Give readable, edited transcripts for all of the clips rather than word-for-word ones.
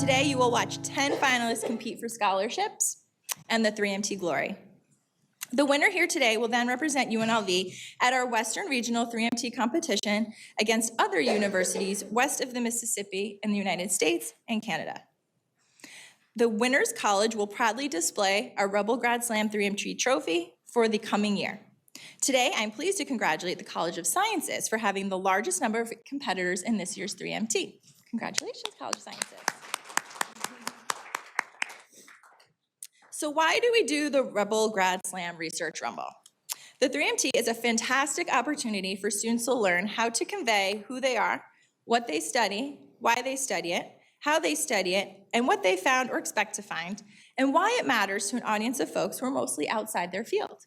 today you will watch 10 finalists compete for scholarships and the 3MT Glory. The winner here today will then represent UNLV at our Western Regional 3MT competition against other universities west of the Mississippi in the United States and Canada. The winner's college will proudly display our Rebel Grad Slam 3MT trophy for the coming year. Today, I'm pleased to congratulate the College of Sciences for having the largest number of competitors in this year's 3MT. Congratulations, College of Sciences. So why do we do the Rebel Grad Slam Research Rumble? The 3MT is a fantastic opportunity for students to learn how to convey who they are, what they study, why they study it, how they study it, and what they found or expect to find, and why it matters to an audience of folks who are mostly outside their field.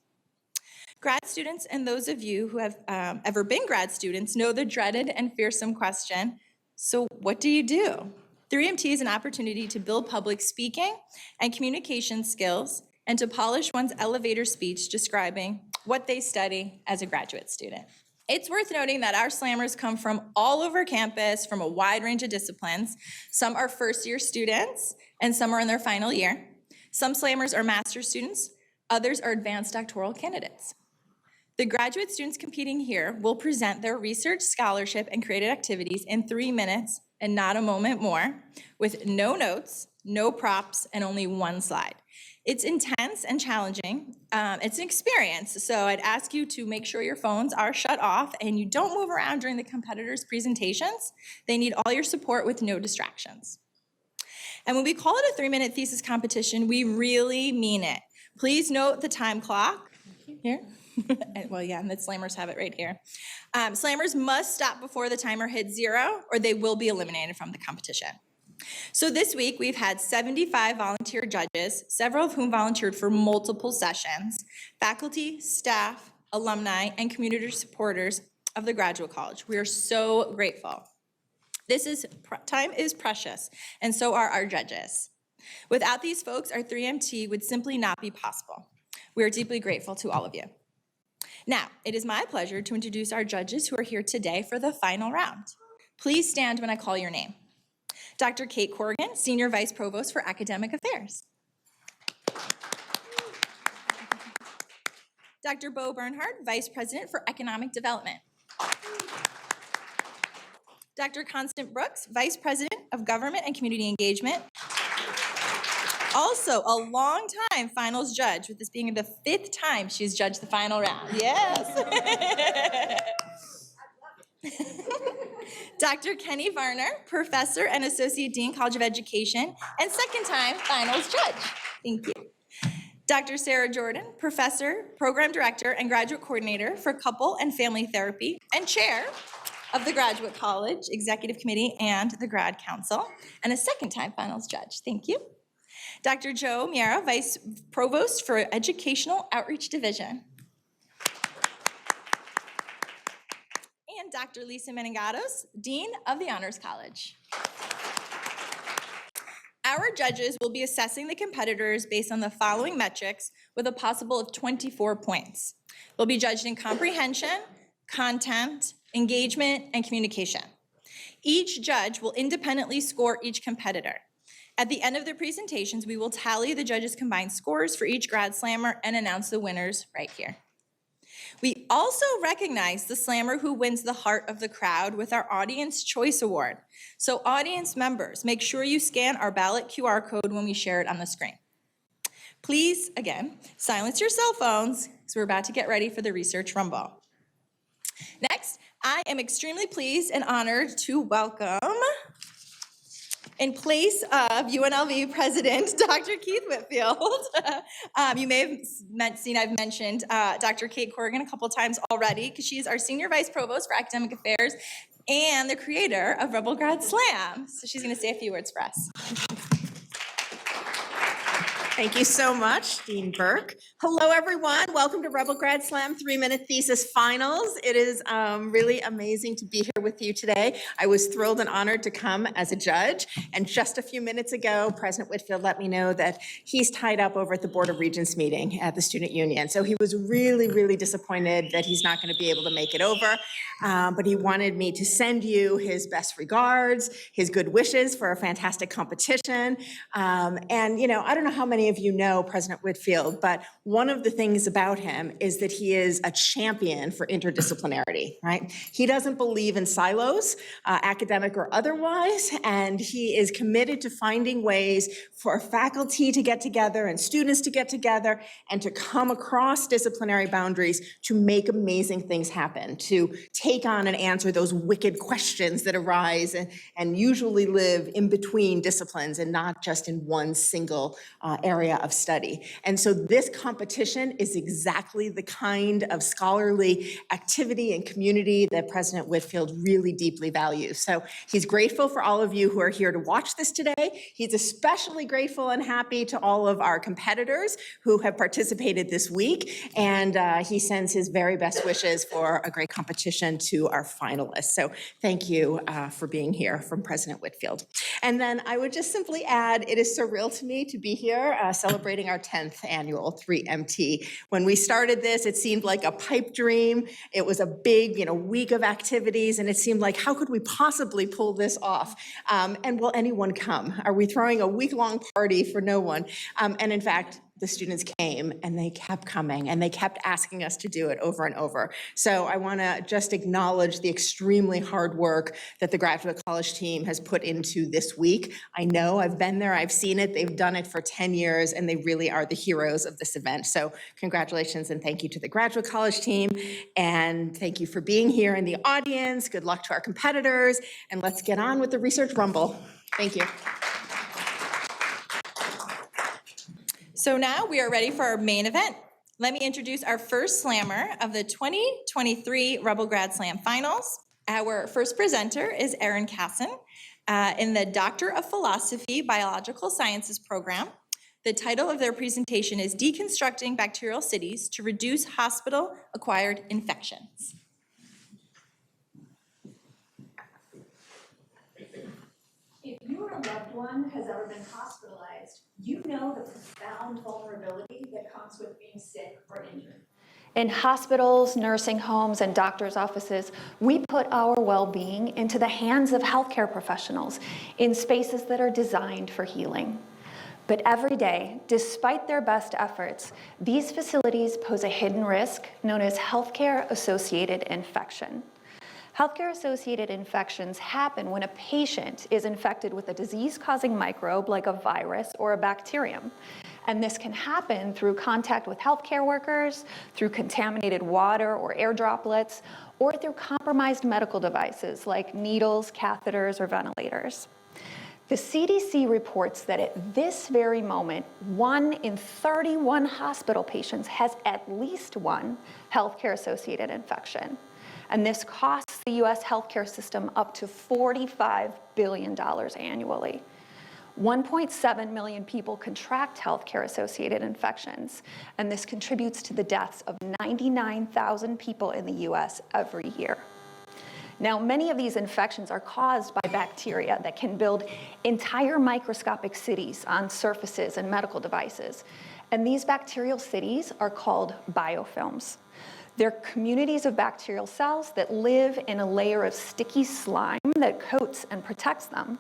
Grad students and those of you who have ever been grad students know the dreaded and fearsome question, so what do you do? 3MT is an opportunity to build public speaking and communication skills and to polish one's elevator speech describing what they study as a graduate student. It's worth noting that our slammers come from all over campus from a wide range of disciplines. Some are first-year students and some are in their final year. Some slammers are master's students, others are advanced doctoral candidates. The graduate students competing here will present their research, scholarship, and creative activities in 3 minutes and not a moment more, with no notes, no props, and only one slide. It's intense and challenging. It's an experience, so I'd ask you to make sure your phones are shut off and you don't move around during the competitors' presentations. They need all your support with no distractions. And when we call it a 3-minute thesis competition, we really mean it. Please note the time clock here. Well, yeah, and the slammers have it right here. Slammers must stop before the timer hits 0 or they will be eliminated from the competition. So this week we've had 75 volunteer judges, several of whom volunteered for multiple sessions, faculty, staff, alumni, and community supporters of the Graduate College. We are so grateful. Time is precious, and so are our judges. Without these folks, our 3MT would simply not be possible. We are deeply grateful to all of you. Now, it is my pleasure to introduce our judges who are here today for the final round. Please stand when I call your name. Dr. Kate Corrigan, Senior Vice Provost for Academic Affairs. Dr. Bo Bernhard, Vice President for Economic Development. Dr. Constance Brooks, Vice President of Government and Community Engagement. Also, a long-time finals judge, with this being the 5th time she's judged the final round. Yes. Dr. Kenny Varner, Professor and Associate Dean, College of Education, and 2nd-time finals judge. Thank you. Dr. Sarah Jordan, Professor, Program Director, and Graduate Coordinator for Couple and Family Therapy, and Chair of the Graduate College Executive Committee and the Grad Council, and a 2nd-time finals judge. Thank you. Dr. Joe Miera, Vice Provost for Educational Outreach Division. And Dr. Lisa Menengatos, Dean of the Honors College. Our judges will be assessing the competitors based on the following metrics with a possible of 24 points. They'll be judged in comprehension, content, engagement, and communication. Each judge will independently score each competitor. At the end of their presentations, we will tally the judges' combined scores for each grad slammer and announce the winners right here. We also recognize the slammer who wins the heart of the crowd with our Audience Choice Award. So audience members, make sure you scan our ballot QR code when we share it on the screen. Please, again, silence your cell phones because we're about to get ready for the Research Rumble. Next, I am extremely pleased and honored to welcome, in place of UNLV President Dr. Keith Whitfield. You may have seen I've mentioned Dr. Kate Corrigan a couple times already because she's our Senior Vice Provost for Academic Affairs and the creator of Rebel Grad Slam. So she's going to say a few words for us. Thank you so much, Dean Burke. Hello, everyone. Welcome to Rebel Grad Slam 3-Minute Thesis Finals. It is really amazing to be here with you today. I was thrilled and honored to come as a judge. And just a few minutes ago, President Whitfield let me know that he's tied up over at the Board of Regents meeting at the Student Union. So he was really, really disappointed that he's not going to be able to make it over. But he wanted me to send you his best regards, his good wishes for a fantastic competition. And, you know, I don't know how many of you know President Whitfield, but one of the things about him is that he is a champion for interdisciplinarity, right? He doesn't believe in silos, academic or otherwise, and he is committed to finding ways for faculty to get together and students to get together and to come across disciplinary boundaries to make amazing things happen, to take on and answer those wicked questions that arise and usually live in between disciplines and not just in one single area of study. And so this competition is exactly the kind of scholarly activity and community that President Whitfield really deeply values. So he's grateful for all of you who are here to watch this today. He's especially grateful and happy to all of our competitors who have participated this week. And he sends his very best wishes for a great competition to our finalists. So thank you for being here from President Whitfield. And then I would just simply add, it is surreal to me to be here celebrating our 10th annual 3MT. When we started this, it seemed like a pipe dream. It was a big, week of activities, and it seemed like, how could we possibly pull this off? And will anyone come? Are we throwing a week-long party for no one? And in fact, the students came and they kept coming and they kept asking us to do it over and over. So I want to just acknowledge the extremely hard work that the Graduate College team has put into this week. I know, I've been there, I've seen it, they've done it for 10 years and they really are the heroes of this event. So congratulations and thank you to the Graduate College team, and thank you for being here in the audience. Good luck to our competitors, and let's get on with the Research Rumble. Thank you. So now we are ready for our main event. Let me introduce our first slammer of the 2023 Rebel Grad Slam Finals. Our first presenter is Erin Casson in the Doctor of Philosophy Biological Sciences program. The title of their presentation is Deconstructing Bacterial Cities to Reduce Hospital-Acquired Infections. If you or a loved one has ever been hospitalized, you know the profound vulnerability that comes with being sick or injured. In hospitals, nursing homes, and doctors' offices, we put our well-being into the hands of healthcare professionals in spaces that are designed for healing. But every day, despite their best efforts, these facilities pose a hidden risk known as healthcare-associated infection. Healthcare-associated infections happen when a patient is infected with a disease-causing microbe like a virus or a bacterium. And this can happen through contact with healthcare workers, through contaminated water or air droplets, or through compromised medical devices like needles, catheters, or ventilators. The CDC reports that at this very moment, 1 in 31 hospital patients has at least one healthcare-associated infection. And this costs the US healthcare system up to $45 billion annually. 1.7 million people contract healthcare-associated infections, and this contributes to the deaths of 99,000 people in the US every year. Now, many of these infections are caused by bacteria that can build entire microscopic cities on surfaces and medical devices. And these bacterial cities are called biofilms. They're communities of bacterial cells that live in a layer of sticky slime that coats and protects them.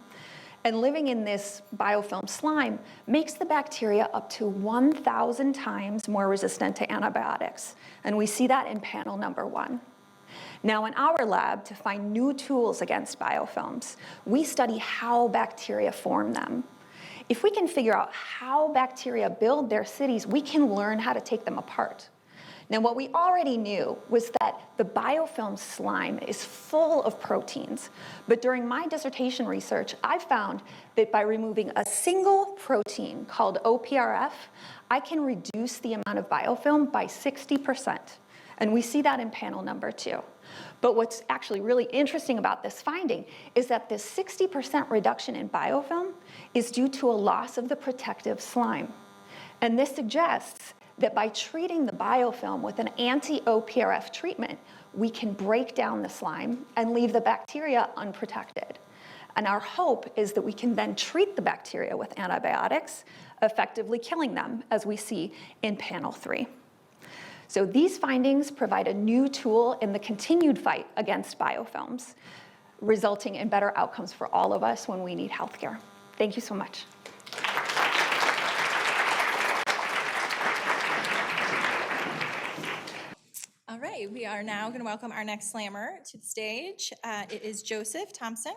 And living in this biofilm slime makes the bacteria up to 1,000 times more resistant to antibiotics. And we see that in panel number 1. Now, in our lab, to find new tools against biofilms, we study how bacteria form them. If we can figure out how bacteria build their cities, we can learn how to take them apart. Now, what we already knew was that the biofilm slime is full of proteins. But during my dissertation research, I found that by removing a single protein called OPRF, I can reduce the amount of biofilm by 60%. And we see that in panel number 2. But what's actually really interesting about this finding is that this 60% reduction in biofilm is due to a loss of the protective slime. And this suggests that by treating the biofilm with an anti-OPRF treatment, we can break down the slime and leave the bacteria unprotected. And our hope is that we can then treat the bacteria with antibiotics, effectively killing them, as we see in panel 3. So these findings provide a new tool in the continued fight against biofilms, resulting in better outcomes for all of us when we need healthcare. Thank you so much. All right, we are now going to welcome our next slammer to the stage. It is Joseph Thompson,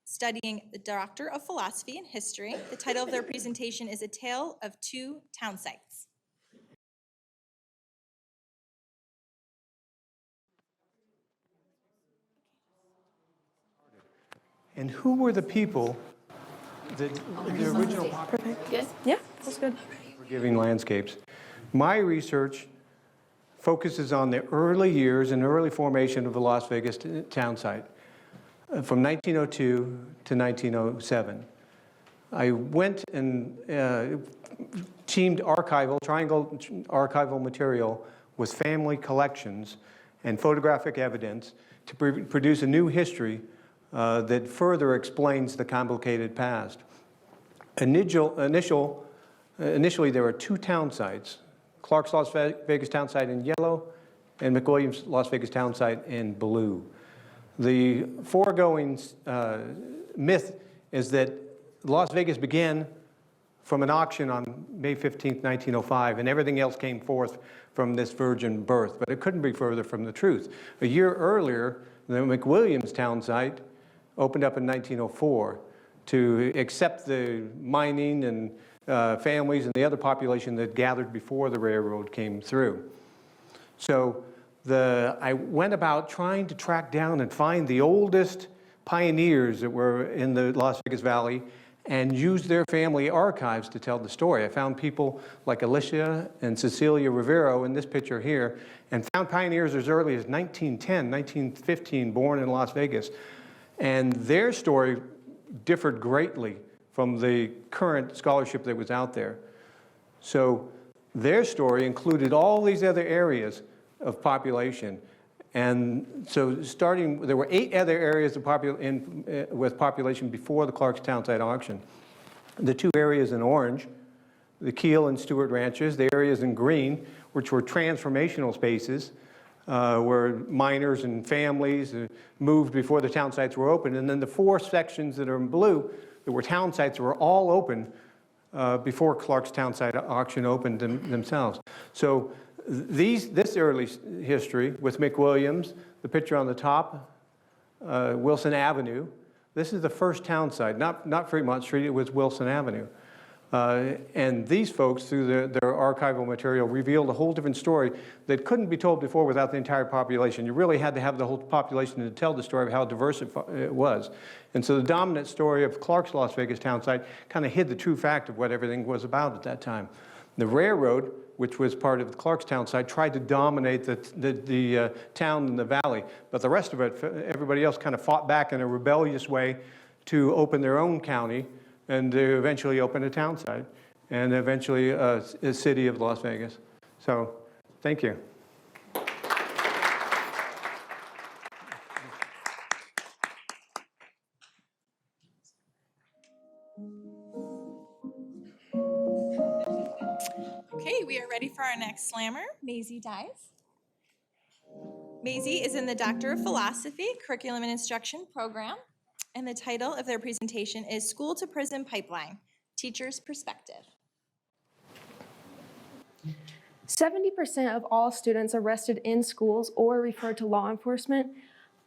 studying the Doctor of Philosophy and History. The title of their presentation is A Tale of Two Town Sites. And who were the people that the original Perfect. Good? Yeah, that's good. forgiving landscapes? My research focuses on the early years and early formation of the Las Vegas town site from 1902 to 1907. I went and teamed triangle archival material with family collections and photographic evidence to produce a new history that further explains the complicated past. Initially, there were two town sites, Clark's Las Vegas town site in yellow and McWilliams' Las Vegas town site in blue. The foregoing myth is that Las Vegas began from an auction on May 15th, 1905, and everything else came forth from this virgin birth, but it couldn't be further from the truth. A year earlier, the McWilliams town site opened up in 1904 to accept the mining and families and the other population that gathered before the railroad came through. So I went about trying to track down and find the oldest pioneers that were in the Las Vegas Valley and use their family archives to tell the story. I found people like Alicia and Cecilia Rivero in this picture here, and found pioneers as early as 1910, 1915, born in Las Vegas. And their story differed greatly from the current scholarship that was out there. So their story included all these other areas of population. And so there were 8 other areas of with population before the Clark's town site auction. The 2 areas in orange, the Keel and Stewart ranches, the areas in green, which were transformational spaces, where miners and families moved before the town sites were open. And then the 4 sections that are in blue, that were town sites, were all open before Clark's town site auction opened themselves. So this early history with McWilliams, the picture on the top, Wilson Avenue, this is the first town site, not Fremont Street, it was Wilson Avenue. And these folks, through their archival material, revealed a whole different story that couldn't be told before without the entire population. You really had to have the whole population to tell the story of how diverse it was. And so the dominant story of Clark's Las Vegas town site kind of hid the true fact of what everything was about at that time. The railroad, which was part of the Clark's town site, tried to dominate the town and the valley. But the rest of it, everybody else kind of fought back in a rebellious way to open their own county and to eventually open a town site and eventually a city of Las Vegas. So, thank you. Okay, we are ready for our next slammer, Maisie Dyes. Maisie is in the Doctor of Philosophy, Curriculum and Instruction program, and the title of their presentation is School to Prison Pipeline, Teacher's Perspective. 70% of all students arrested in schools or referred to law enforcement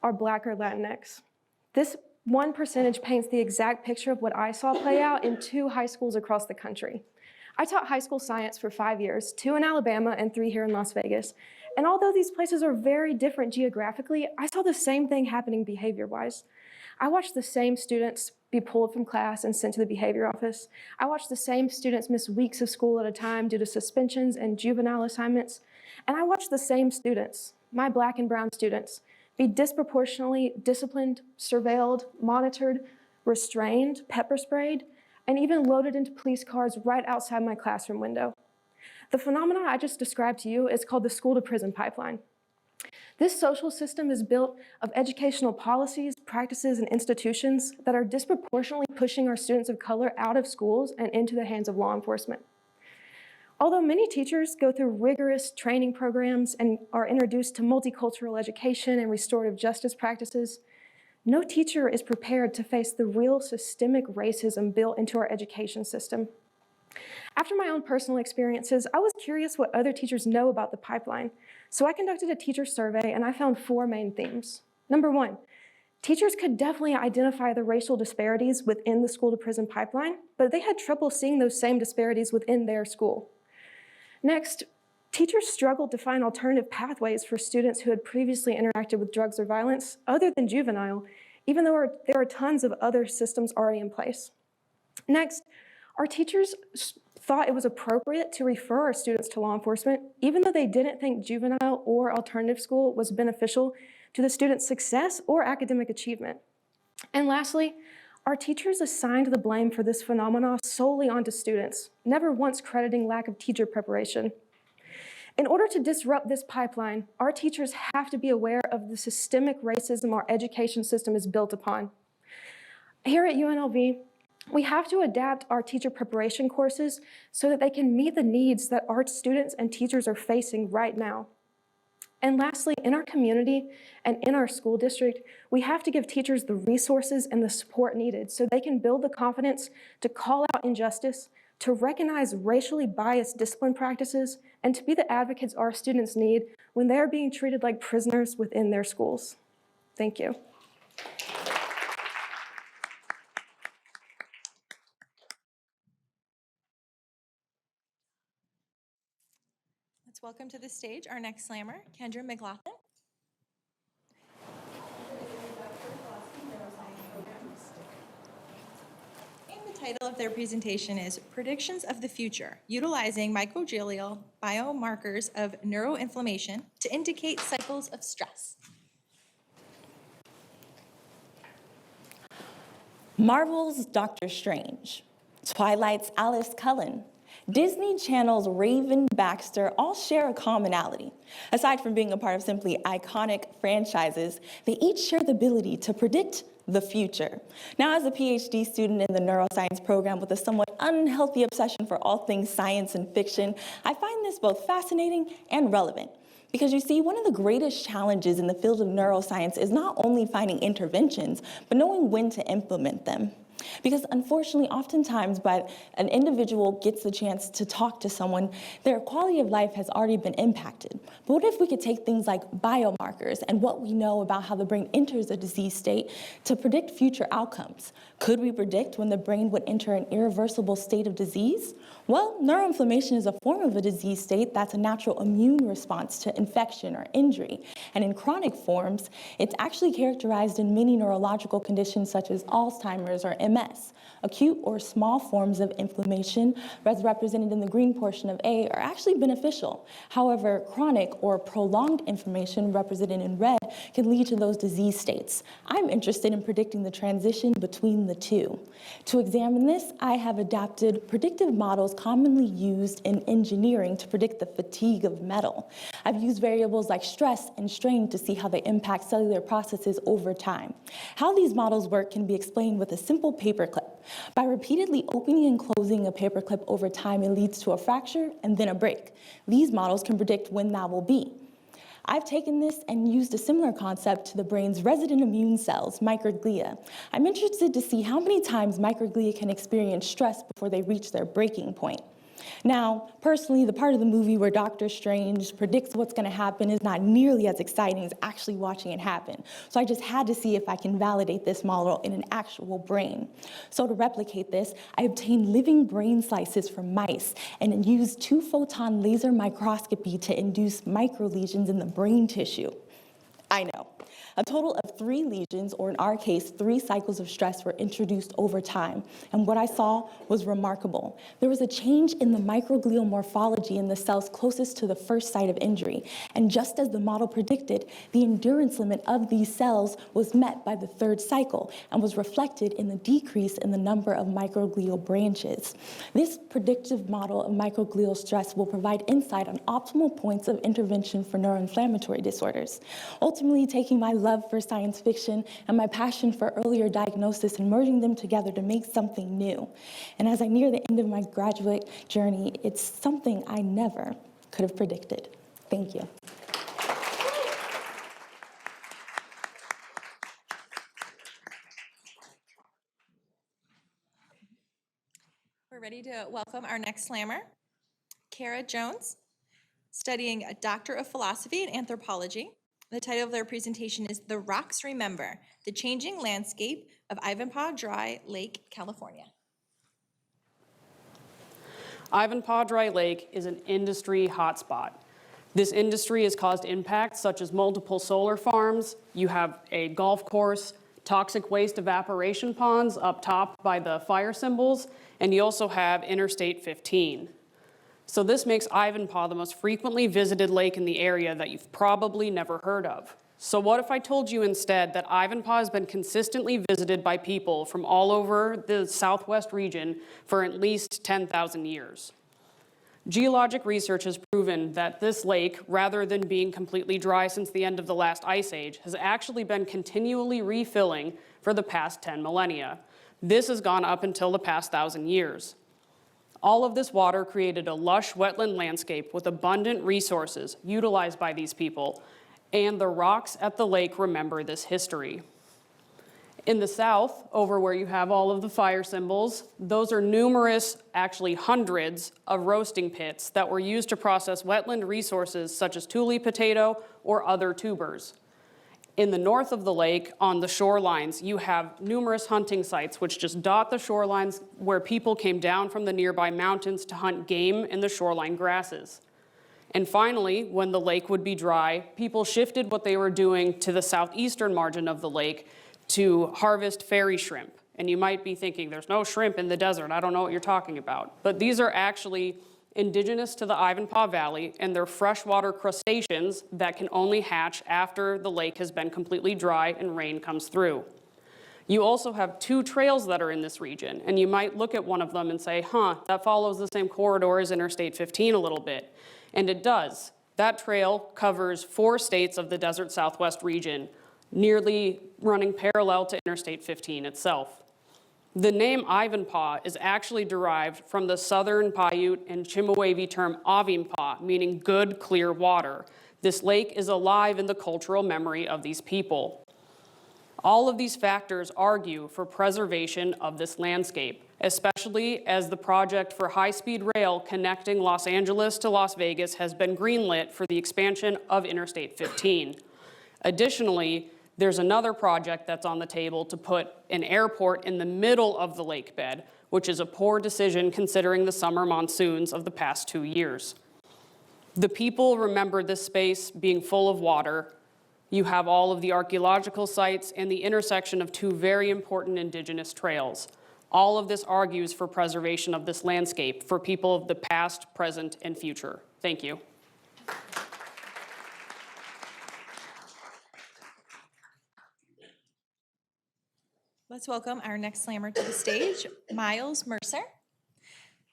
are Black or Latinx. This one percentage paints the exact picture of what I saw play out in 2 high schools across the country. I taught high school science for 5 years, 2 in Alabama and 3 here in Las Vegas. And although these places are very different geographically, I saw the same thing happening behavior-wise. I watched the same students be pulled from class and sent to the behavior office. I watched the same students miss weeks of school at a time due to suspensions and juvenile assignments. And I watched the same students, my Black and brown students, be disproportionately disciplined, surveilled, monitored, restrained, pepper sprayed, and even loaded into police cars right outside my classroom window. The phenomenon I just described to you is called the school-to-prison pipeline. This social system is built of educational policies, practices, and institutions that are disproportionately pushing our students of color out of schools and into the hands of law enforcement. Although many teachers go through rigorous training programs and are introduced to multicultural education and restorative justice practices, no teacher is prepared to face the real systemic racism built into our education system. After my own personal experiences, I was curious what other teachers know about the pipeline, so I conducted a teacher survey and I found 4 main themes. Number 1, teachers could definitely identify the racial disparities within the school-to-prison pipeline, but they had trouble seeing those same disparities within their school. Next, teachers struggled to find alternative pathways for students who had previously interacted with drugs or violence other than juvenile, even though there are tons of other systems already in place. Next, our teachers thought it was appropriate to refer our students to law enforcement, even though they didn't think juvenile or alternative school was beneficial to the student's success or academic achievement. And lastly, our teachers assigned the blame for this phenomenon solely onto students, never once crediting lack of teacher preparation. In order to disrupt this pipeline, our teachers have to be aware of the systemic racism our education system is built upon. Here at UNLV, we have to adapt our teacher preparation courses so that they can meet the needs that our students and teachers are facing right now. And lastly, in our community and in our school district, we have to give teachers the resources and the support needed so they can build the confidence to call out injustice, to recognize racially biased discipline practices, and to be the advocates our students need when they are being treated like prisoners within their schools. Thank you. Let's welcome to the stage our next slammer, Kendra McLaughlin. And the title of their presentation is Predictions of the Future, Utilizing Microglial Biomarkers of Neuroinflammation to Indicate Cycles of Stress. Marvel's Doctor Strange, Twilight's Alice Cullen, Disney Channel's Raven Baxter all share a commonality. Aside from being a part of simply iconic franchises, they each share the ability to predict the future. Now, as a PhD student in the neuroscience program with a somewhat unhealthy obsession for all things science and fiction, I find this both fascinating and relevant. Because you see, one of the greatest challenges in the field of neuroscience is not only finding interventions, but knowing when to implement them. Because unfortunately, oftentimes, by an individual gets the chance to talk to someone, their quality of life has already been impacted. But what if we could take things like biomarkers and what we know about how the brain enters a disease state to predict future outcomes? Could we predict when the brain would enter an irreversible state of disease? Well, neuroinflammation is a form of a disease state that's a natural immune response to infection or injury. And in chronic forms, it's actually characterized in many neurological conditions such as Alzheimer's or MS. Acute or small forms of inflammation, as represented in the green portion of A, are actually beneficial. However, chronic or prolonged inflammation, represented in red, can lead to those disease states. I'm interested in predicting the transition between the two. To examine this, I have adapted predictive models commonly used in engineering to predict the fatigue of metal. I've used variables like stress and strain to see how they impact cellular processes over time. How these models work can be explained with a simple paperclip. By repeatedly opening and closing a paperclip over time, it leads to a fracture and then a break. These models can predict when that will be. I've taken this and used a similar concept to the brain's resident immune cells, microglia. I'm interested to see how many times microglia can experience stress before they reach their breaking point. Now, personally, the part of the movie where Doctor Strange predicts what's going to happen is not nearly as exciting as actually watching it happen. So I just had to see if I can validate this model in an actual brain. So to replicate this, I obtained living brain slices from mice and then used 2-photon laser microscopy to induce microlesions in the brain tissue. I know. A total of 3 lesions, or in our case, 3 cycles of stress, were introduced over time. And what I saw was remarkable. There was a change in the microglial morphology in the cells closest to the first site of injury. And just as the model predicted, the endurance limit of these cells was met by the 3rd cycle and was reflected in the decrease in the number of microglial branches. This predictive model of microglial stress will provide insight on optimal points of intervention for neuroinflammatory disorders. Ultimately, taking my love for science fiction and my passion for earlier diagnosis and merging them together to make something new. And as I near the end of my graduate journey, it's something I never could have predicted. Thank you. We're ready to welcome our next slammer, Kara Jones, studying a Doctor of Philosophy and Anthropology. The title of their presentation is The Rocks Remember, the Changing Landscape of Ivanpah Dry Lake, California. Ivanpah Dry Lake is an industry hotspot. This industry has caused impacts such as multiple solar farms. You have a golf course, toxic waste evaporation ponds up top by the fire symbols, and you also have Interstate 15. So this makes Ivanpah the most frequently visited lake in the area that you've probably never heard of. So what if I told you instead that Ivanpah has been consistently visited by people from all over the Southwest region for at least 10,000 years? Geologic research has proven that this lake, rather than being completely dry since the end of the last ice age, has actually been continually refilling for the past 10 millennia. This has gone up until the past 1,000 years. All of this water created a lush wetland landscape with abundant resources utilized by these people, and the rocks at the lake remember this history. In the south, over where you have all of the fire symbols, those are numerous, actually hundreds, of roasting pits that were used to process wetland resources such as tule potato or other tubers. In the north of the lake, on the shorelines, you have numerous hunting sites which just dot the shorelines where people came down from the nearby mountains to hunt game in the shoreline grasses. And finally, when the lake would be dry, people shifted what they were doing to the southeastern margin of the lake to harvest fairy shrimp. And you might be thinking, there's no shrimp in the desert, I don't know what you're talking about. But these are actually indigenous to the Ivanpah Valley, and they're freshwater crustaceans that can only hatch after the lake has been completely dry and rain comes through. You also have 2 trails that are in this region, and you might look at one of them and say, that follows the same corridor as Interstate 15 a little bit. And it does. That trail covers 4 states of the desert Southwest region, nearly running parallel to Interstate 15 itself. The name Ivanpah is actually derived from the Southern Paiute and Chemehuevi term Avinpah, meaning good, clear water. This lake is alive in the cultural memory of these people. All of these factors argue for preservation of this landscape, especially as the project for high-speed rail connecting Los Angeles to Las Vegas has been greenlit for the expansion of Interstate 15. Additionally, there's another project that's on the table to put an airport in the middle of the lake bed, which is a poor decision considering the summer monsoons of the past 2 years. The people remember this space being full of water. You have all of the archaeological sites and the intersection of 2 very important indigenous trails. All of this argues for preservation of this landscape for people of the past, present, and future. Thank you. Let's welcome our next slammer to the stage, Miles Mercer.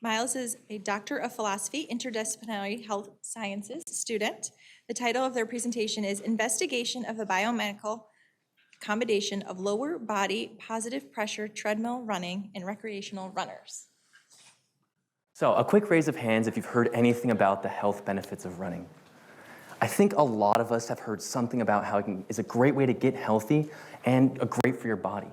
Miles is a Doctor of Philosophy, Interdisciplinary Health Sciences student. The title of their presentation is Investigation of the Biomedical Combination of Lower Body Positive Pressure Treadmill Running in Recreational Runners. So a quick raise of hands if you've heard anything about the health benefits of running. I think a lot of us have heard something about how it's a great way to get healthy and great for your body.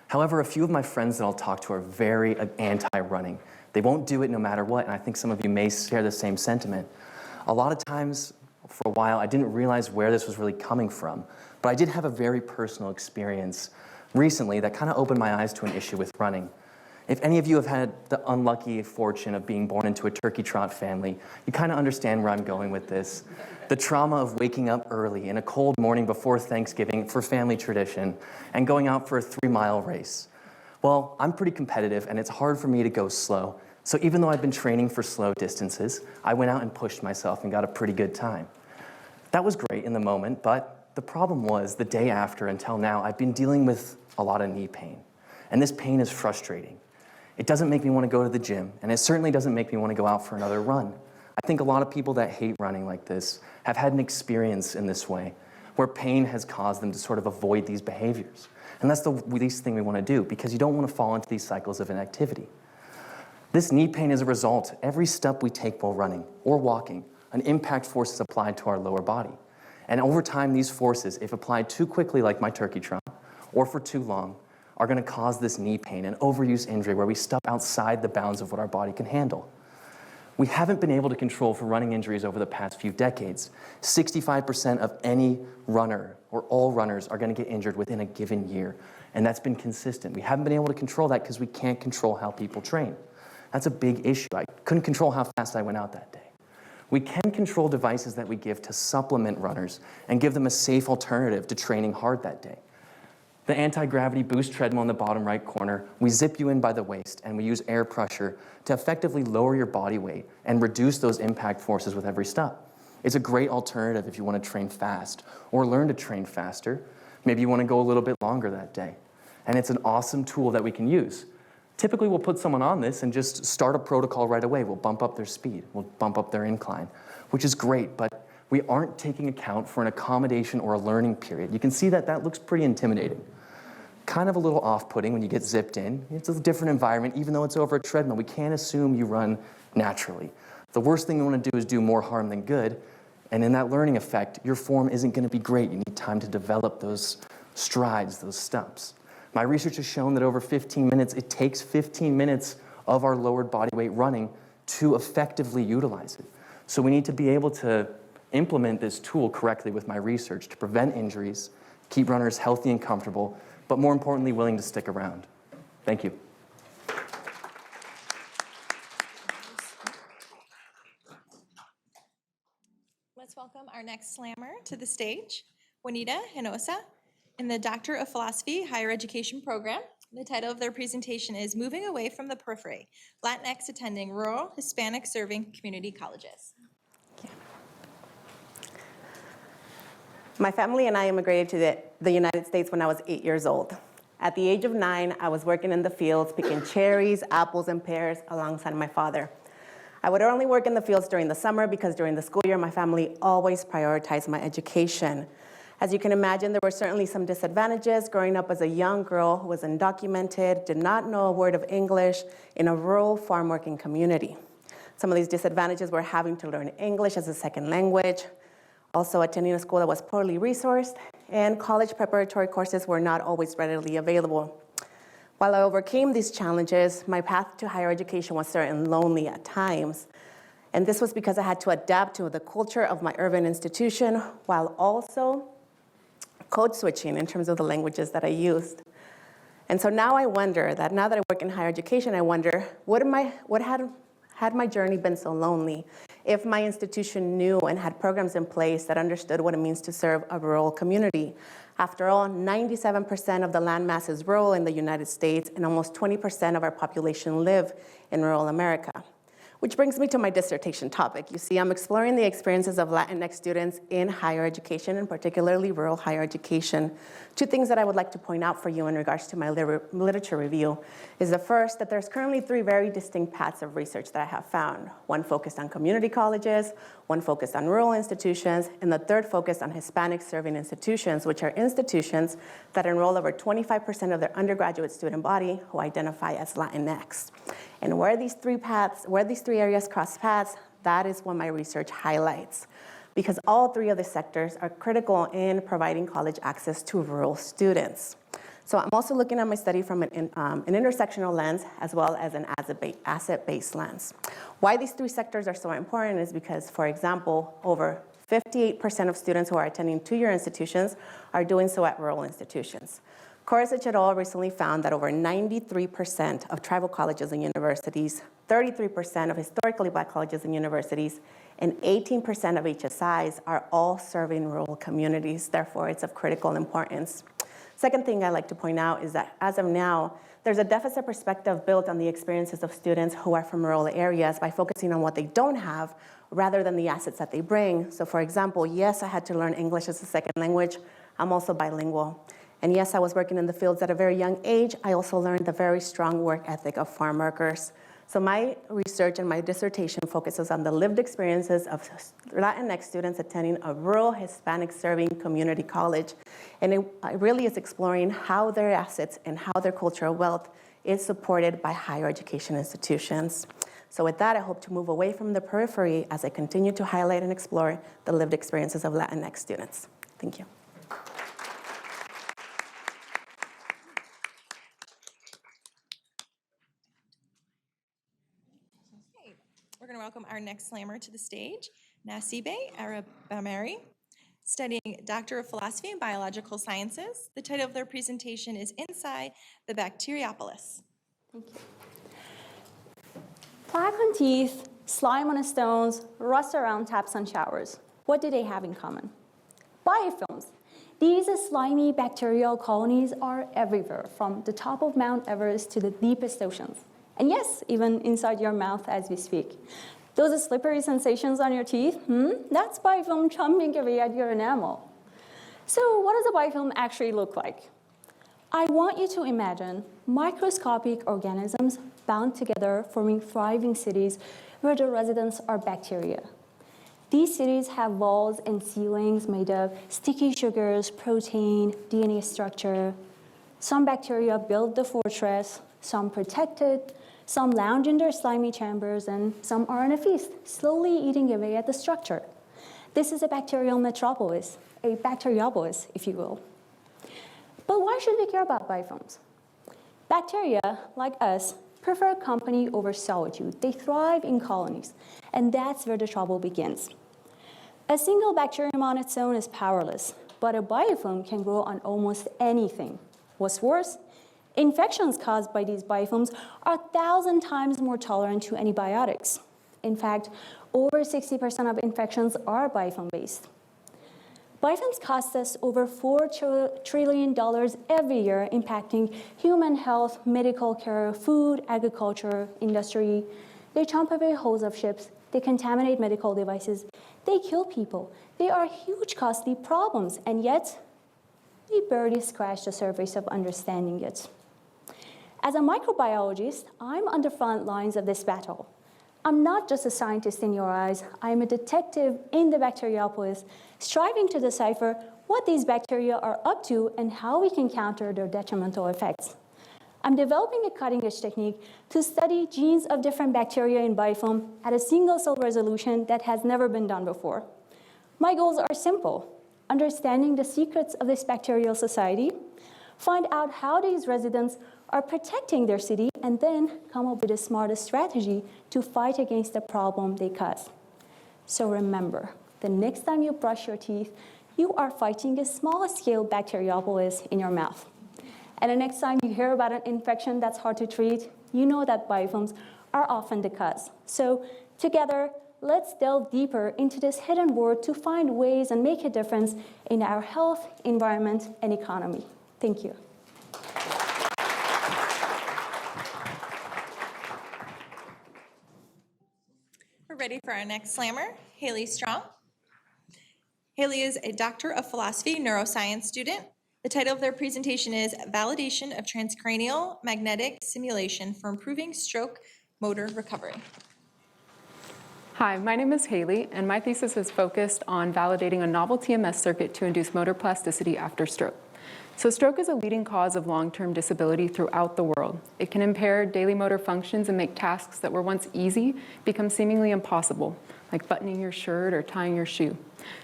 However, a few of my friends that I'll talk to are very anti-running. They won't do it no matter what, and I think some of you may share the same sentiment. A lot of times, for a while, I didn't realize where this was really coming from, but I did have a very personal experience recently that kind of opened my eyes to an issue with running. If any of you have had the unlucky fortune of being born into a turkey trot family, you kind of understand where I'm going with this. The trauma of waking up early in a cold morning before Thanksgiving for family tradition and going out for a 3-mile race. Well, I'm pretty competitive and it's hard for me to go slow. So even though I've been training for slow distances, I went out and pushed myself and got a pretty good time. That was great in the moment, but the problem was the day after until now, I've been dealing with a lot of knee pain. And this pain is frustrating. It doesn't make me want to go to the gym, and it certainly doesn't make me want to go out for another run. I think a lot of people that hate running like this have had an experience in this way, where pain has caused them to sort of avoid these behaviors. And that's the least thing we want to do, because you don't want to fall into these cycles of inactivity. This knee pain is a result. Every step we take while running or walking, an impact force is applied to our lower body. And over time, these forces, if applied too quickly like my turkey trot, or for too long, are going to cause this knee pain and overuse injury where we step outside the bounds of what our body can handle. We haven't been able to control for running injuries over the past few decades. 65% of any runner or all runners are going to get injured within a given year, and that's been consistent. We haven't been able to control that because we can't control how people train. That's a big issue. I couldn't control how fast I went out that day. We can control devices that we give to supplement runners and give them a safe alternative to training hard that day. The anti-gravity boost treadmill in the bottom right corner, we zip you in by the waist and we use air pressure to effectively lower your body weight and reduce those impact forces with every step. It's a great alternative if you want to train fast or learn to train faster. Maybe you want to go a little bit longer that day. And it's an awesome tool that we can use. Typically, we'll put someone on this and just start a protocol right away. We'll bump up their speed. We'll bump up their incline, which is great, but we aren't taking account for an accommodation or a learning period. You can see that that looks pretty intimidating. Kind of a little off-putting when you get zipped in. It's a different environment, even though it's over a treadmill. We can't assume you run naturally. The worst thing you want to do is do more harm than good, and in that learning effect, your form isn't going to be great. You need time to develop those strides, those steps. My research has shown that over 15 minutes, it takes 15 minutes of our lowered body weight running to effectively utilize it. So we need to be able to implement this tool correctly with my research to prevent injuries, keep runners healthy and comfortable, but more importantly, willing to stick around. Thank you. Let's welcome our next slammer to the stage, Juanita Hinosa, in the Doctor of Philosophy Higher Education program. The title of their presentation is Moving Away from the Periphery, Latinx Attending Rural Hispanic Serving Community Colleges. My family and I immigrated to the United States when I was 8 years old. At the age of 9, I was working in the fields, picking cherries, apples, and pears alongside my father. I would only work in the fields during the summer because during the school year, my family always prioritized my education. As you can imagine, there were certainly some disadvantages growing up as a young girl who was undocumented, did not know a word of English in a rural farm working community. Some of these disadvantages were having to learn English as a second language, also attending a school that was poorly resourced, and college preparatory courses were not always readily available. While I overcame these challenges, my path to higher education was certainly lonely at times. And this was because I had to adapt to the culture of my urban institution while also code switching in terms of the languages that I used. And so now I wonder that now that I work in higher education, I wonder, had my journey been so lonely if my institution knew and had programs in place that understood what it means to serve a rural community? After all, 97% of the landmass is rural in the United States, and almost 20% of our population live in rural America. Which brings me to my dissertation topic. You see, I'm exploring the experiences of Latinx students in higher education, and particularly rural higher education. Two things that I would like to point out for you in regards to my literature review is the first, that there's currently 3 very distinct paths of research that I have found. One focused on community colleges, one focused on rural institutions, and the third focused on Hispanic serving institutions, which are institutions that enroll over 25% of their undergraduate student body who identify as Latinx. And where these 3 areas cross paths, that is what my research highlights, because all 3 of the sectors are critical in providing college access to rural students. So I'm also looking at my study from an intersectional lens as well as an asset-based lens. Why these 3 sectors are so important is because, for example, over 58% of students who are attending 2-year institutions are doing so at rural institutions. Corsich et al. Recently found that over 93% of tribal colleges and universities, 33% of historically Black colleges and universities, and 18% of HSIs are all serving rural communities. Therefore, it's of critical importance. Second thing I'd like to point out is that as of now, there's a deficit perspective built on the experiences of students who are from rural areas by focusing on what they don't have rather than the assets that they bring. So for example, yes, I had to learn English as a second language. I'm also bilingual. And yes, I was working in the fields at a very young age. I also learned the very strong work ethic of farm workers. So my research and my dissertation focuses on the lived experiences of Latinx students attending a rural Hispanic serving community college. And it really is exploring how their assets and how their cultural wealth is supported by higher education institutions. So with that, I hope to move away from the periphery as I continue to highlight and explore the lived experiences of Latinx students. Thank you. We're going to welcome our next slammer to the stage, Nasibe Arabamari, studying Doctor of Philosophy in Biological Sciences. The title of their presentation is Inside the Bacteriopolis. Thank you. Plaque on teeth, slime on stones, rust around taps on showers. What do they have in common? Biofilms. These slimy bacterial colonies are everywhere, from the top of Mount Everest to the deepest oceans. And yes, even inside your mouth as we speak. Those slippery sensations on your teeth, that's biofilm chomping away at your enamel. So what does a biofilm actually look like? I want you to imagine microscopic organisms bound together, forming thriving cities where the residents are bacteria. These cities have walls and ceilings made of sticky sugars, protein, DNA structure. Some bacteria build the fortress, some protect it, some lounge in their slimy chambers, and some are on a feast, slowly eating away at the structure. This is a bacterial metropolis, a bacteriopolis, if you will. But why should we care about biofilms? Bacteria, like us, prefer company over solitude. They thrive in colonies, and that's where the trouble begins. A single bacterium on its own is powerless, but a biofilm can grow on almost anything. What's worse, infections caused by these biofilms are 1,000 times more tolerant to antibiotics. In fact, over 60% of infections are biofilm-based. Biofilms cost us over $4 trillion every year, impacting human health, medical care, food, agriculture, industry. They chomp away hulls of ships. They contaminate medical devices. They kill people. They are huge, costly problems, and yet we barely scratch the surface of understanding it. As a microbiologist, I'm on the front lines of this battle. I'm not just a scientist in your eyes. I'm a detective in the bacteriopolis, striving to decipher what these bacteria are up to and how we can counter their detrimental effects. I'm developing a cutting-edge technique to study genes of different bacteria in biofilm at a single-cell resolution that has never been done before. My goals are simple: understanding the secrets of this bacterial society, find out how these residents are protecting their city, and then come up with the smartest strategy to fight against the problem they cause. So remember, the next time you brush your teeth, you are fighting a small-scale bacteriopolis in your mouth. And the next time you hear about an infection that's hard to treat, you know that biofilms are often the cause. So together, let's delve deeper into this hidden world to find ways and make a difference in our health, environment, and economy. Thank you. We're ready for our next slammer, Haley Strong. Haley is a Doctor of Philosophy neuroscience student. The title of their presentation is Validation of Transcranial Magnetic Simulation for Improving Stroke Motor Recovery. Hi, my name is Haley, and my thesis is focused on validating a novel TMS circuit to induce motor plasticity after stroke. So stroke is a leading cause of long-term disability throughout the world. It can impair daily motor functions and make tasks that were once easy become seemingly impossible, like buttoning your shirt or tying your shoe.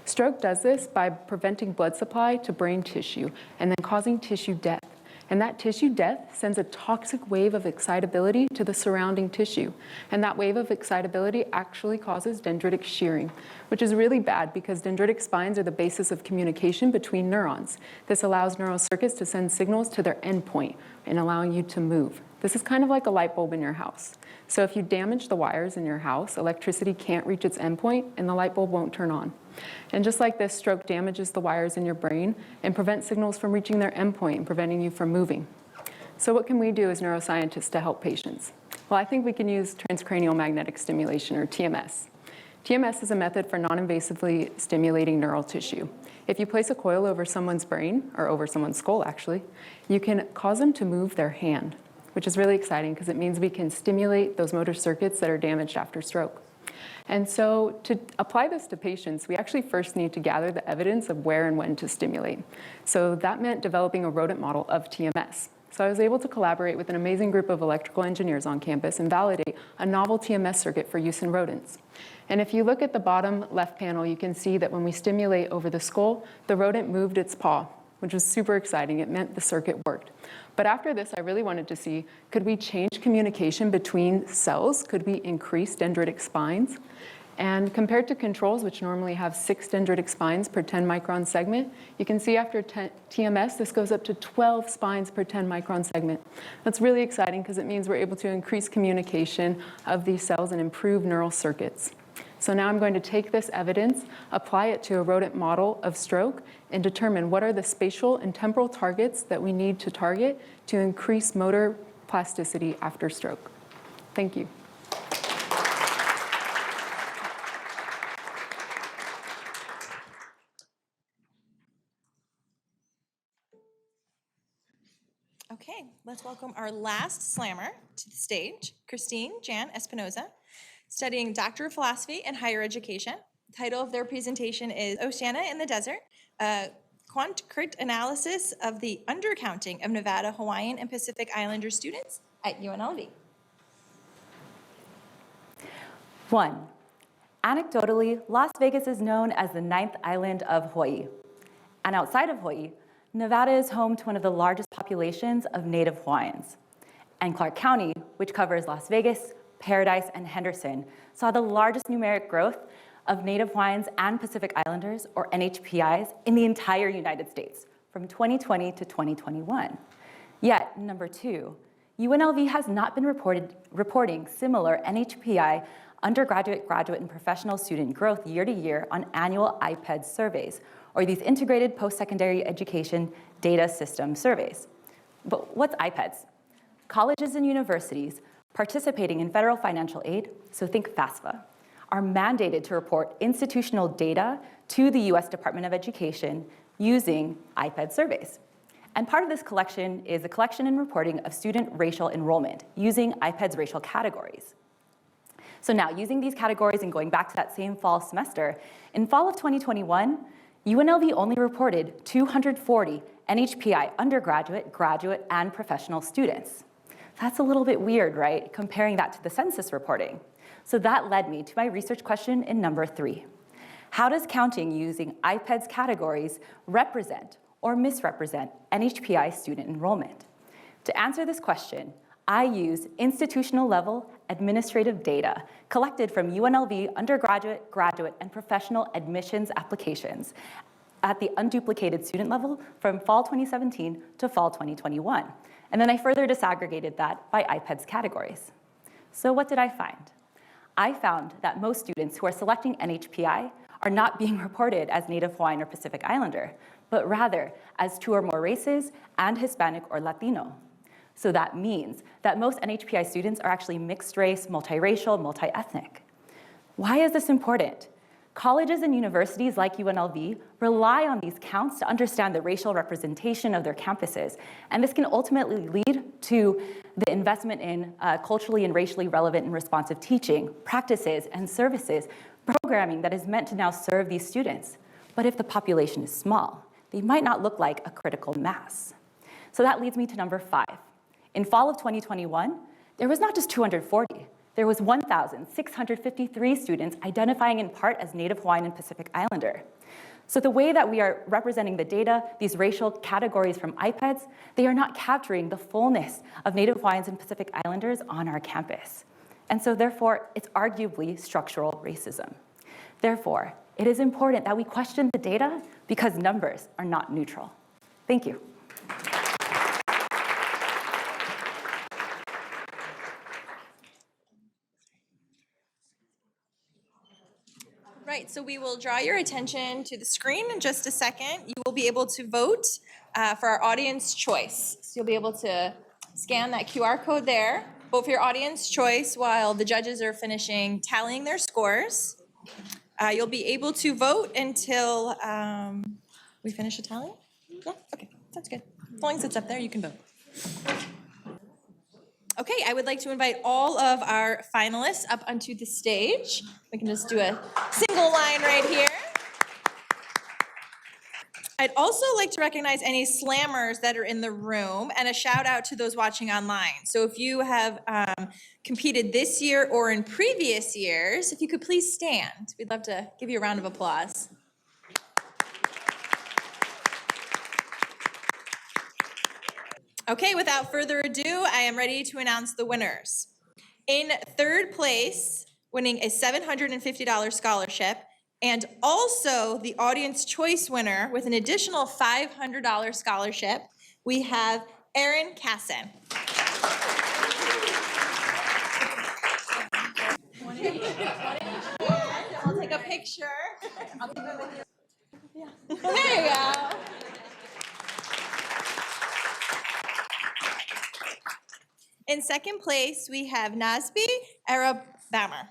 Stroke does this by preventing blood supply to brain tissue and then causing tissue death. And that tissue death sends a toxic wave of excitability to the surrounding tissue. And that wave of excitability actually causes dendritic shearing, which is really bad because dendritic spines are the basis of communication between neurons. This allows neural circuits to send signals to their endpoint and allowing you to move. This is kind of like a light bulb in your house. So if you damage the wires in your house, electricity can't reach its endpoint and the light bulb won't turn on. And just like this, stroke damages the wires in your brain and prevents signals from reaching their endpoint and preventing you from moving. So what can we do as neuroscientists to help patients? Well, I think we can use transcranial magnetic stimulation, or TMS. TMS is a method for non-invasively stimulating neural tissue. If you place a coil over someone's brain, or over someone's skull actually, you can cause them to move their hand, which is really exciting because it means we can stimulate those motor circuits that are damaged after stroke. And so to apply this to patients, we actually first need to gather the evidence of where and when to stimulate. So that meant developing a rodent model of TMS. So I was able to collaborate with an amazing group of electrical engineers on campus and validate a novel TMS circuit for use in rodents. And if you look at the bottom left panel, you can see that when we stimulate over the skull, the rodent moved its paw, which was super exciting. It meant the circuit worked. But after this, I really wanted to see, could we change communication between cells? Could we increase dendritic spines? And compared to controls, which normally have 6 dendritic spines per 10 micron segment, you can see after TMS, this goes up to 12 spines per 10 micron segment. That's really exciting because it means we're able to increase communication of these cells and improve neural circuits. So now I'm going to take this evidence, apply it to a rodent model of stroke, and determine what are the spatial and temporal targets that we need to target to increase motor plasticity after stroke. Thank you. Okay, let's welcome our last slammer to the stage, Christine Jan Espinoza, studying Doctor of Philosophy and Higher Education. The title of their presentation is Oceania in the Desert, a quantitative analysis of the undercounting of Nevada, Hawaiian, and Pacific Islander students at UNLV. 1. Anecdotally, Las Vegas is known as the 9th island of Hawaii. And outside of Hawaii, Nevada is home to one of the largest populations of Native Hawaiians. And Clark County, which covers Las Vegas, Paradise, and Henderson, saw the largest numeric growth of Native Hawaiians and Pacific Islanders, or NHPIs, in the entire United States from 2020 to 2021. Yet, number 2, UNLV has not been reporting similar NHPI undergraduate, graduate, and professional student growth year to year on annual IPED surveys, or these integrated post-secondary education data system surveys. But what's IPEDS? Colleges and universities participating in federal financial aid, so think FAFSA, are mandated to report institutional data to the US Department of Education using IPED surveys. And part of this collection is a collection and reporting of student racial enrollment using IPED's racial categories. So now, using these categories and going back to that same fall semester, in fall of 2021, UNLV only reported 240 NHPI undergraduate, graduate, and professional students. That's a little bit weird, right? Comparing that to the census reporting. So that led me to my research question in number 3. How does counting using IPED's categories represent or misrepresent NHPI student enrollment? To answer this question, I use institutional level administrative data collected from UNLV undergraduate, graduate, and professional admissions applications at the unduplicated student level from fall 2017 to fall 2021. And then I further disaggregated that by IPED's categories. So what did I find? I found that most students who are selecting NHPI are not being reported as Native Hawaiian or Pacific Islander, but rather as 2 or more races and Hispanic or Latino. So that means that most NHPI students are actually mixed race, multiracial, multi-ethnic. Why is this important? Colleges and universities like UNLV rely on these counts to understand the racial representation of their campuses, and this can ultimately lead to the investment in culturally and racially relevant and responsive teaching, practices, and services, programming that is meant to now serve these students. But if the population is small, they might not look like a critical mass. So that leads me to number 5. In fall of 2021, there was not just 240, there was 1,653 students identifying in part as Native Hawaiian and Pacific Islander. So the way that we are representing the data, these racial categories from iPads, they are not capturing the fullness of Native Hawaiians and Pacific Islanders on our campus. And so therefore, it's arguably structural racism. Therefore, it is important that we question the data because numbers are not neutral. Thank you. Right, so we will draw your attention to the screen in just a second. You will be able to vote for our audience choice. So you'll be able to scan that QR code there, vote for your audience choice while the judges are finishing tallying their scores. You'll be able to vote until we finish the tally? Yeah, okay, sounds good. As long as it's up there, you can vote. Okay, I would like to invite all of our finalists up onto the stage. We can just do a single line right here. I'd also like to recognize any slammers that are in the room and a shout out to those watching online. So if you have competed this year or in previous years, if you could please stand. We'd love to give you a round of applause. Okay, without further ado, I am ready to announce the winners. In third place, winning a $750 scholarship, and also the audience choice winner with an additional $500 scholarship, we have Erin Casson. I'll take a picture. There you go. In second place, we have Nasbi Arab Bammer.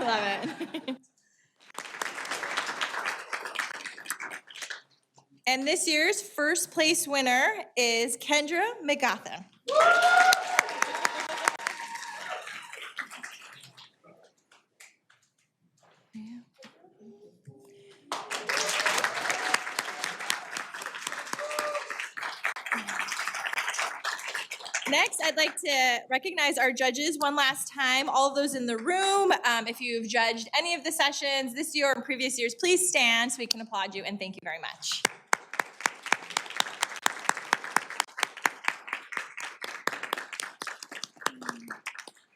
Love it. And this year's first place winner is Kendra McGatha. Next, I'd like to recognize our judges one last time, all of those in the room. If you've judged any of the sessions this year or in previous years, please stand so we can applaud you, and thank you very much.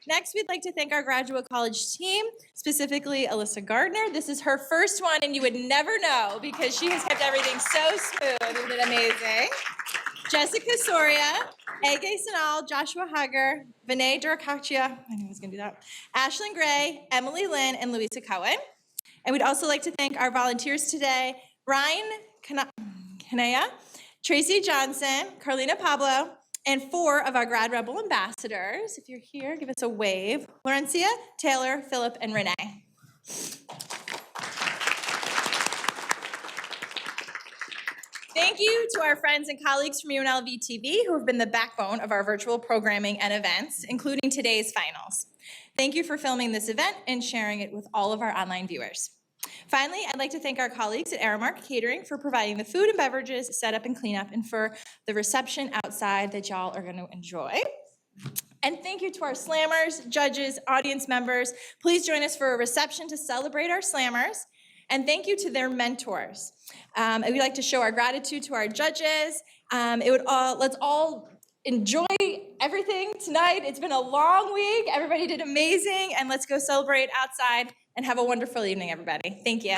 Next, we'd like to thank our graduate college team, specifically Alyssa Gardner. This is her first one, and you would never know because she has kept everything so smooth. It's been amazing. Jessica Soria, Ege Sanal, Joshua Hager, Vinay Durakachia, I knew I was going to do that, Ashlyn Gray, Emily Lynn, and Louisa Cohen. And we'd also like to thank our volunteers today, Ryan Kanaya, Tracy Johnson, Carlina Pablo, and 4 of our Grad Rebel ambassadors. If you're here, give us a wave. Laurencia, Taylor, Philip, and Renee. Thank you to our friends and colleagues from UNLV TV who have been the backbone of our virtual programming and events, including today's finals. Thank you for filming this event and sharing it with all of our online viewers. Finally, I'd like to thank our colleagues at Aramark Catering for providing the food and beverages, setup and cleanup, and for the reception outside that y'all are going to enjoy. And thank you to our slammers, judges, audience members. Please join us for a reception to celebrate our slammers. And thank you to their mentors. We'd like to show our gratitude to our judges. Let's all enjoy everything tonight. It's been a long week. Everybody did amazing. And let's go celebrate outside and have a wonderful evening, everybody. Thank you.